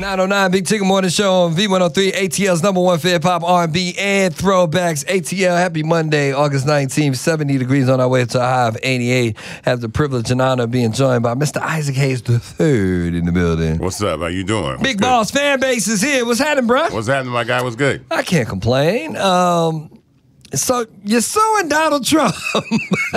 909 Big Tigger Morning Show on V103, ATL's #1 for hip-hop, R&B, and throwbacks. ATL, happy Monday, August 19th, 70 degrees on our way to a high of 88. Have the privilege and honor of being joined by Mr. Isaac Hayes III in the building. What's up? How you doing? Big Boss fan base is here. What's happening, bro? What's happening, my guy? What's good? I can't complain. So you're suing Donald Trump.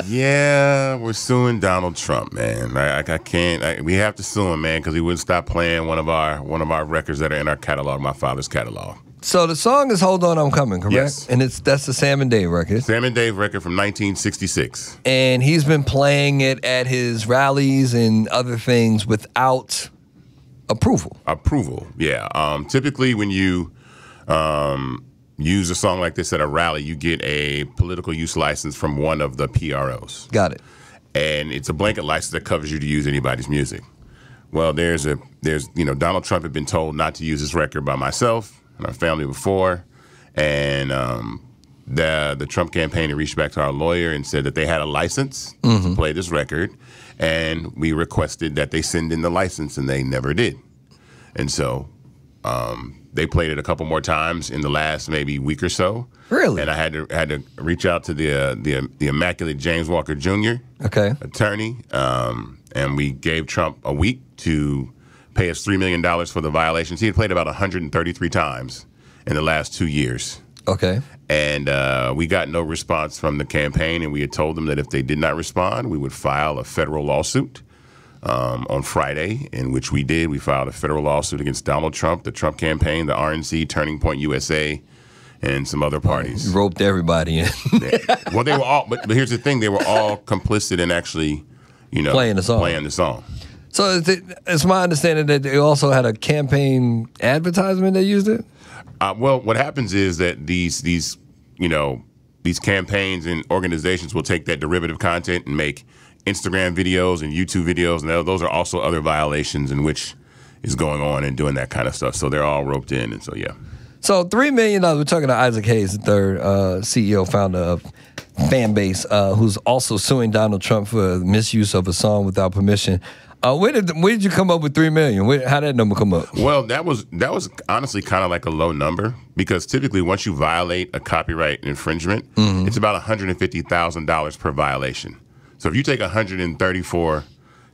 Yeah, we're suing Donald Trump, man. I can't. We have to sue him, man, because he wouldn't stop playing one of our records that are in our catalog, my father's catalog. So the song is "Hold On, I'm Coming," correct? Yes. And that's the Sam and Dave record. Sam and Dave record from 1966. And he's been playing it at his rallies and other things without approval. Approval, yeah. Typically, when you use a song like this at a rally, you get a political use license from one of the PROs. Got it. And it's a blanket license that covers you to use anybody's music. Well, Donald Trump had been told not to use this record by myself and our family before, and the Trump campaign had reached back to our lawyer and said that they had a license to play this record, and we requested that they send in the license, and they never did. And so they played it a couple more times in the last maybe week or so. Really? And I had to reach out to the immaculate James Walker Jr. Attorney, and we gave Trump a week to pay us $3 million for the violations. He had played about 133 times in the last 2 years. Okay. And we got no response from the campaign, and we had told them that if they did not respond, we would file a federal lawsuit. On Friday, in which we did. We filed a federal lawsuit against Donald Trump, the Trump campaign, the RNC, Turning Point USA, and some other parties. You roped everybody in. Well, they were all, but here's the thing, they were all complicit in actually, playing the song. So it's my understanding that they also had a campaign advertisement that used it? Well, what happens is that these campaigns and organizations will take that derivative content and make Instagram videos and YouTube videos, and those are also other violations in which is going on and doing that kind of stuff. So they're all roped in, and so yeah. So $3 million. We're talking to Isaac Hayes III, CEO, founder of Fanbase, who's also suing Donald Trump for misuse of a song without permission. Where did you come up with $3 million? How did that number come up? Well, that was honestly kind of like a low number, because typically once you violate a copyright infringement, it's about $150,000 per violation. So if you take 134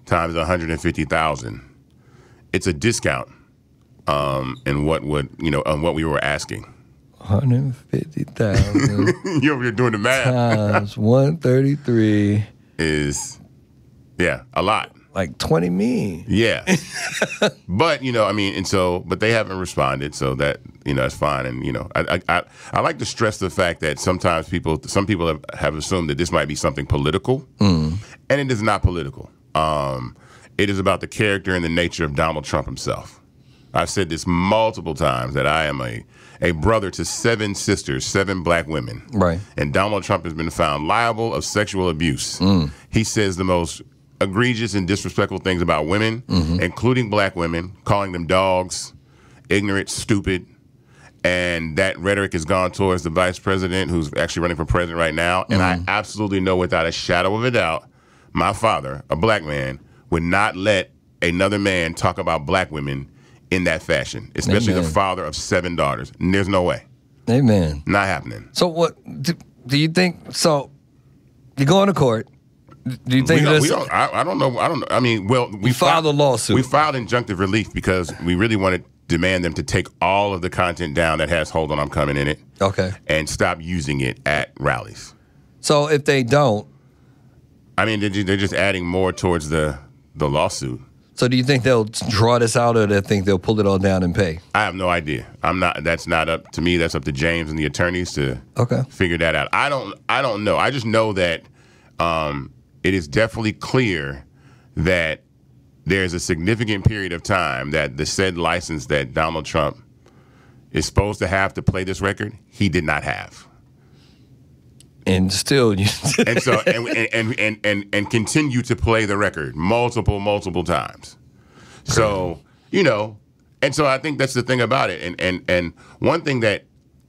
times 150,000, it's a discount in what on what we were asking. 150,000. You're doing the math. Times 133 is a lot. Like 20 million. Yeah. But but they haven't responded, so that it's fine. And I like to stress the fact that some people have assumed that this might be something political, and it is not political. It is about the character and the nature of Donald Trump himself. I've said this multiple times that I am a brother to 7 sisters, 7 black women. Right. And Donald Trump has been found liable of sexual abuse. He says the most egregious and disrespectful things about women, including black women, calling them dogs, ignorant, stupid. And that rhetoric has gone towards the vice president, who's actually running for president right now. And I absolutely know without a shadow of a doubt, my father, a black man, would not let another man talk about black women in that fashion, especially the father of 7 daughters. And there's no way. Amen. Not happening. So what do you think? So you're going to court. Do you think I don't know. I mean, we filed a lawsuit. We filed injunctive relief because we really wanted to demand them to take all of the content down that has "Hold On, I'm Coming" in it. Okay. And stop using it at rallies. So if they don't, I mean, they're just adding more towards the lawsuit. So do you think they'll draw this out, or do you think they'll pull it all down and pay? I have no idea. That's not up to me. That's up to James and the attorneys to figure that out. I don't know. I just know that it is definitely clear that there's a significant period of time that the said license that Donald Trump is supposed to have to play this record, he did not have. And still, and so and continue to play the record multiple times. So and so I think that's the thing about it. And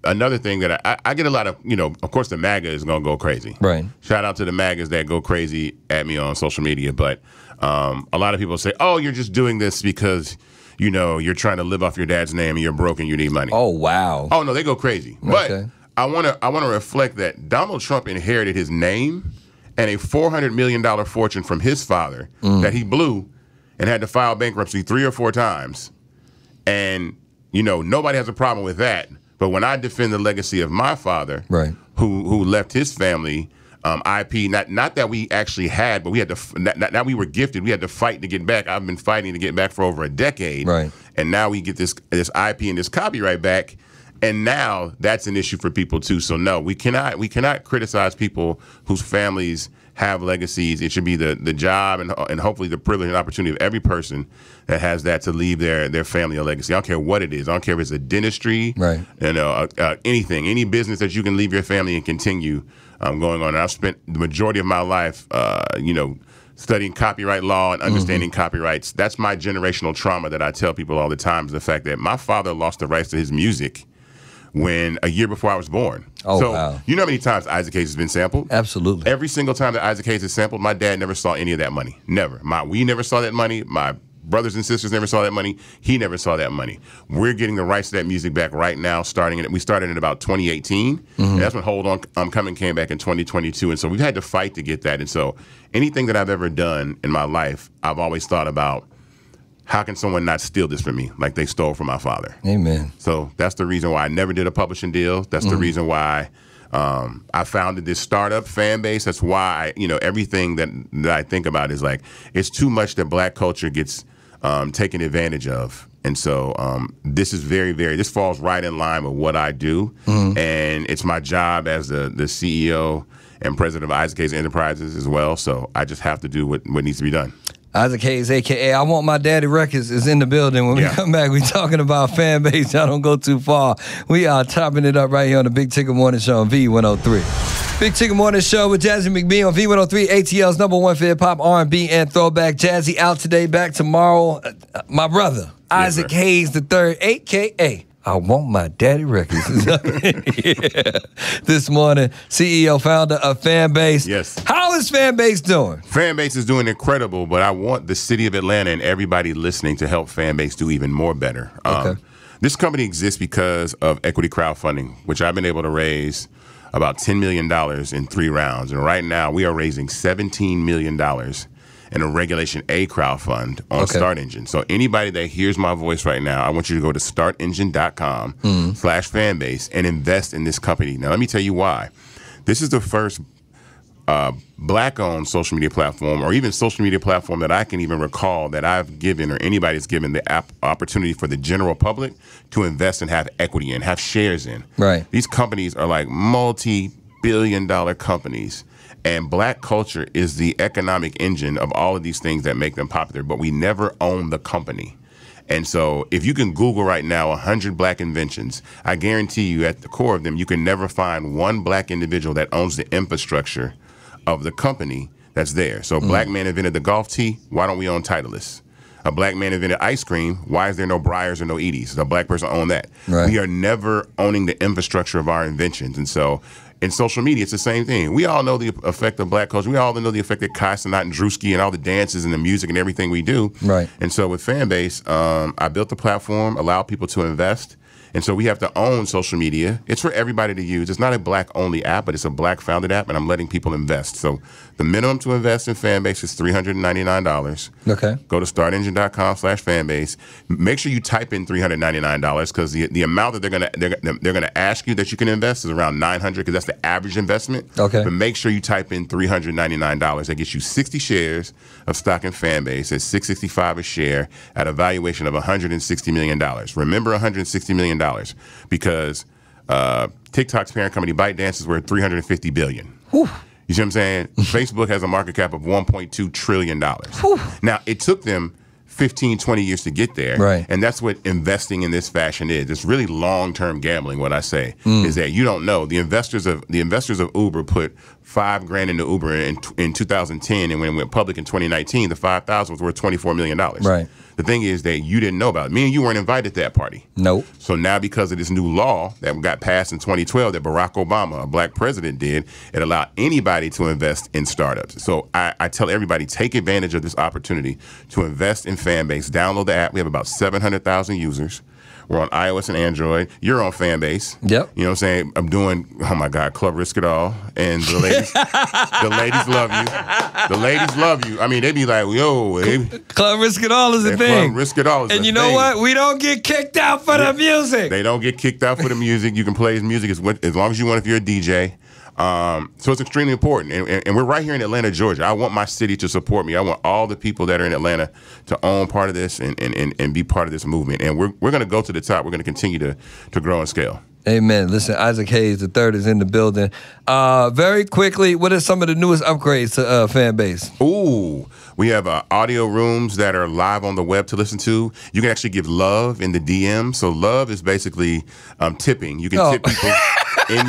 another thing that I get a lot of, of course the MAGA is gonna go crazy. Right. Shout out to the MAGAs that go crazy at me on social media, but a lot of people say, "Oh, you're just doing this because you're trying to live off your dad's name and you're broke and you need money. Oh, wow. Oh, no, they go crazy. But I want to reflect that Donald Trump inherited his name and a $400 million fortune from his father that he blew and had to file bankruptcy 3 or 4 times. And, nobody has a problem with that. But when I defend the legacy of my father, who left his family IP, not that we actually had, but we had to, not we were gifted, we had to fight to get back. I've been fighting to get back for over a decade. And now we get this IP and this copyright back. And now that's an issue for people too. So no, we cannot criticize people whose families have legacies. It should be the job and hopefully the privilege and opportunity of every person that has that to leave their family a legacy. I don't care what it is. I don't care if it's a dentistry, anything, any business that you can leave your family and continue going on. And I've spent the majority of my life, studying copyright law and understanding copyrights. That's my generational trauma that I tell people all the time, is the fact that my father lost the rights to his music a year before I was born. Wow. You know how many times Isaac Hayes has been sampled? Absolutely. Every single time that Isaac Hayes is sampled, my dad never saw any of that money. Never. We never saw that money. My brothers and sisters never saw that money. He never saw that money. We're getting the rights to that music back right now, we started in about 2018. And that's when Hold On, I'm Coming came back in 2022. And so we've had to fight to get that. And so anything that I've ever done in my life, I've always thought about, how can someone not steal this from me like they stole from my father? Amen. So that's the reason why I never did a publishing deal. That's the reason why I founded this startup fan base. That's why, everything that I think about is like, it's too much that black culture gets taken advantage of. And so this is this falls right in line with what I do. And it's my job as the CEO and president of Isaac Hayes Enterprises as well. So I just have to do what needs to be done. Isaac Hayes, a.k.a. I Want My Daddy Records, is in the building. When we come back, we talking about fan base. Y'all don't go too far. We are topping it up right here on the Big Tigger Morning Show on V103. Big Tigger Morning Show with Jazzy McBee on V103, ATL's #1 for hip-hop, R&B, and throwback. Jazzy out today, back tomorrow. My brother, Isaac Hayes III, a.k.a. I Want My Daddy Records. This morning, CEO, founder of Fanbase. Yes. How is Fanbase doing? Fanbase is doing incredible, but I want the city of Atlanta and everybody listening to help Fanbase do even more better. This company exists because of equity crowdfunding, which I've been able to raise about $10 million in 3 rounds. And right now, we are raising $17 million in a Regulation A crowdfund on Start Engine. So anybody that hears my voice right now, I want you to go to startengine.com/fanbase and invest in this company. Now, let me tell you why. This is the first black-owned social media platform, or even social media platform that I can even recall that I've given, or anybody's given, the opportunity for the general public to invest and have equity in, have shares in. Right. These companies are like multi-billion-dollar companies. And black culture is the economic engine of all of these things that make them popular, but we never own the company. And so if you can Google right now 100 black inventions, I guarantee you at the core of them, you can never find one black individual that owns the infrastructure of the company that's there. So a black man invented the golf tee. Why don't we own Titleist? A black man invented ice cream. Why is there no Breyers or no Edie's? A black person owned that. Right. We are never owning the infrastructure of our inventions. And so in social media, it's the same thing. We all know the effect of black culture. We all know the effect of Kai Cenat and Drewski and all the dances and the music and everything we do. Right. And so with Fanbase, I built the platform, allow people to invest. And so we have to own social media. It's for everybody to use. It's not a black-only app, but it's a black-founded app, and I'm letting people invest. So the minimum to invest in Fanbase is $399. Okay. Go to startengine.com/fanbase. Make sure you type in $399 because the amount that they're gonna ask you that you can invest is around $900 because that's the average investment. Okay. But make sure you type in $399. That gets you 60 shares of stock in Fanbase at $665 a share at a valuation of $160 million. Remember $160 million. Because TikTok's parent company ByteDance is worth $350 billion. Whew. You see what I'm saying? Facebook has a market cap of $1.2 trillion. Whew. Now, it took them 15, 20 years to get there. Right. And that's what investing in this fashion is. It's really long-term gambling, what I say, is that you don't know. The investors of Uber put $5,000 in the Uber in 2010, and when it went public in 2019, the 5,000 was worth $24 million. Right. The thing is that you didn't know about it. Me and you weren't invited to that party. Nope. So now, because of this new law that got passed in 2012 that Barack Obama, a black president, did, it allowed anybody to invest in startups. So I tell everybody, take advantage of this opportunity to invest in Fanbase. Download the app. We have about 700,000 users. We're on iOS and Android. You're on Fanbase. Yep. You know what I'm saying? I'm doing, oh my God, Club Risk It All. And the ladies, the ladies love you. The ladies love you. I mean, they be like, yo. Club Risk It All is a thing. Club Risk It All is a thing. And you know what? We don't get kicked out for the music. They don't get kicked out for the music. You can play his music as long as you want if you're a DJ. So it's extremely important. And we're right here in Atlanta, Georgia. I want my city to support me. I want all the people that are in Atlanta to own part of this and be part of this movement. And we're going to go to the top. We're going to continue to grow and scale. Amen. Listen, Isaac Hayes III is in the building. Very quickly, what are some of the newest upgrades to Fanbase? Ooh, we have audio rooms that are live on the web to listen to. You can actually give love in the DM. So love is basically tipping. You can tip people in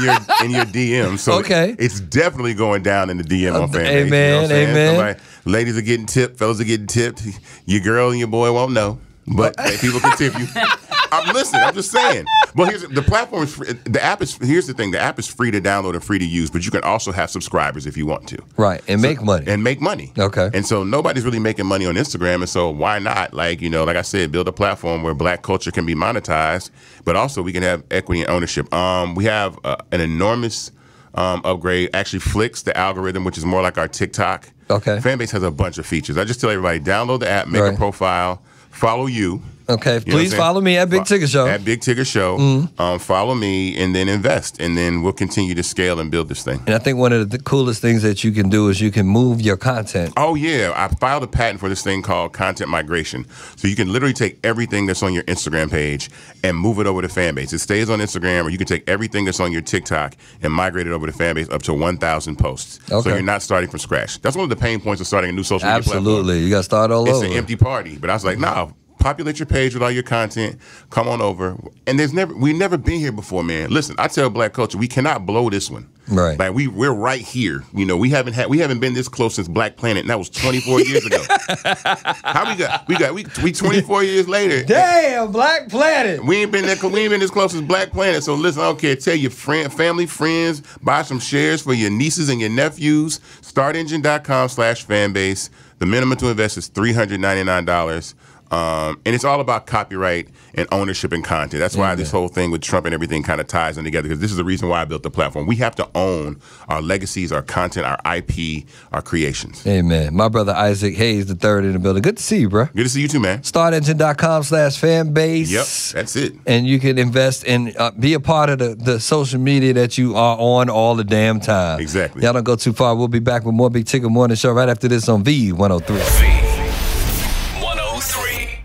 your DM. So it's definitely going down in the DM on Fanbase. Amen. You know amen. Ladies are getting tipped. Fellas are getting tipped. Your girl and your boy won't know, but people can tip you. I'm just saying. Well, here's the platform is free. The app is. Here's the thing. The app is free to download and free to use, but you can also have subscribers if you want to. Right, and make money. And make money. Okay. And so nobody's really making money on Instagram, and so why not? Like like I said, build a platform where Black culture can be monetized, but also we can have equity and ownership. We have an enormous upgrade. Actually, Flicks, the algorithm, which is more like our TikTok. Okay. Fanbase has a bunch of features. I just tell everybody, download the app, make a profile, follow you. Okay, please follow me at Big Tigger Show. At Big Tigger Show. Follow me and then invest. And then we'll continue to scale and build this thing. And I think one of the coolest things that you can do is you can move your content. Oh, yeah. I filed a patent for this thing called content migration. So you can literally take everything that's on your Instagram page and move it over to Fanbase. It stays on Instagram, or you can take everything that's on your TikTok and migrate it over to Fanbase up to 1,000 posts. Okay. So you're not starting from scratch. That's one of the pain points of starting a new social media platform. Absolutely. You got to start all over. It's an empty party. But I was like, nah. Populate your page with all your content. Come on over. And we've never been here before, man. Listen, I tell Black culture, we cannot blow this one. Right. Like we're right here. You know, we haven't been this close since Black Planet, and that was 24 years ago. How we 24 years later. Damn, Black Planet. We ain't been this close as Black Planet. So listen, I don't care. Tell your family, friends, buy some shares for your nieces and your nephews. Startengine.com/fanbase. The minimum to invest is $399. And it's all about copyright and ownership and content. That's why this whole thing with Trump and everything kind of ties in together, because this is the reason why I built the platform. We have to own our legacies, our content, our IP, our creations. Amen. My brother Isaac Hayes III in the building. Good to see you, bro. Good to see you too, man. Startengine.com/fanbase. Yep, that's it. And you can invest and be a part of the social media that you are on all the damn time. Exactly. Y'all don't go too far. We'll be back with more Big Tigger Morning Show right after this on V103. V103.